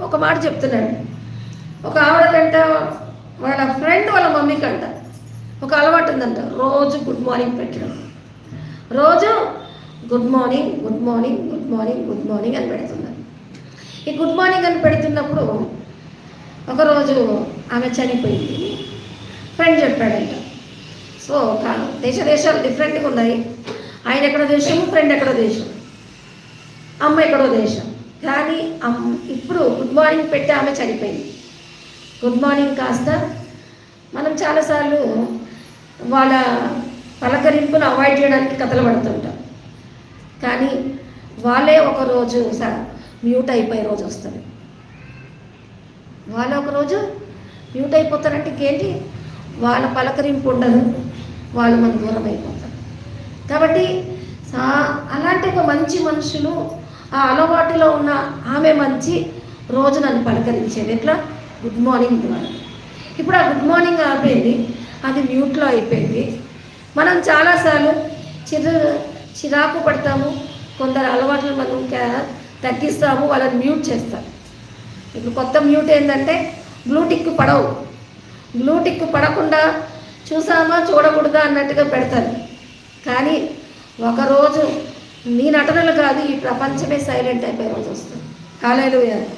ఒక మాట చెప్తున్నాడు. ఒక ఆవిడకంట వాళ్ళ ఫ్రెండ్ వాళ్ళ మమ్మీకంట ఒక అలవాటు ఉందంట, రోజు గుడ్ మార్నింగ్ పెట్టడం. రోజు good morning good morning good morning good morning అని పెడుతున్నారు. ఈ గుడ్ మార్నింగ్ అని పెడుతున్నప్పుడు ఒకరోజు ఆమె చనిపోయింది. ఫ్రెండ్ చెప్పాడంట. సో దేశాలు డిఫరెంట్గా ఉన్నాయి. ఆయన ఎక్కడో దేశం, ఫ్రెండ్ ఎక్కడో దేశం, అమ్మ ఎక్కడో దేశం. కానీ ఇప్పుడు గుడ్ మార్నింగ్ పెట్టి ఆమె చనిపోయింది. గుడ్ మార్నింగ్ కాస్త మనం చాలాసార్లు వాళ్ళ పలకరింపును అవాయిడ్ చేయడానికి కథలు పడుతుంటాం. కానీ వాళ్ళే ఒకరోజు మ్యూట్ అయిపోయే రోజు వస్తుంది. వాళ్ళు ఒకరోజు మ్యూట్ అయిపోతారంటే ఇంకేంటి, వాళ్ళ పలకరింపు ఉండదు, వాళ్ళు మన దూరం అయిపోతారు. కాబట్టి అలాంటి ఒక మంచి మనుషులు ఆ అలవాటులో ఉన్న ఆమె మంచి రోజు నన్ను పలకరించేది ఎట్లా, గుడ్ మార్నింగ్ ద్వారా. ఇప్పుడు ఆ గుడ్ మార్నింగ్ ఆపేది, అది మ్యూట్లో అయిపోయింది. మనం చాలాసార్లు చిరాకు పడతాము, కొందరు అలవాట్లు మనం తగ్గిస్తాము, వాళ్ళని మ్యూట్ చేస్తాం. ఇప్పుడు కొత్త మ్యూట్ ఏంటంటే బ్లూటిక్ పడవు, బ్లూటిక్ పడకుండా చూసామా చూడకూడదా అన్నట్టుగా పెడతారు. కానీ ఒకరోజు మీ నటనలు కాదు, ఈ ప్రపంచమే సైలెంట్ అయిపోయే రోజు వస్తుంది. హల్లెలూయా.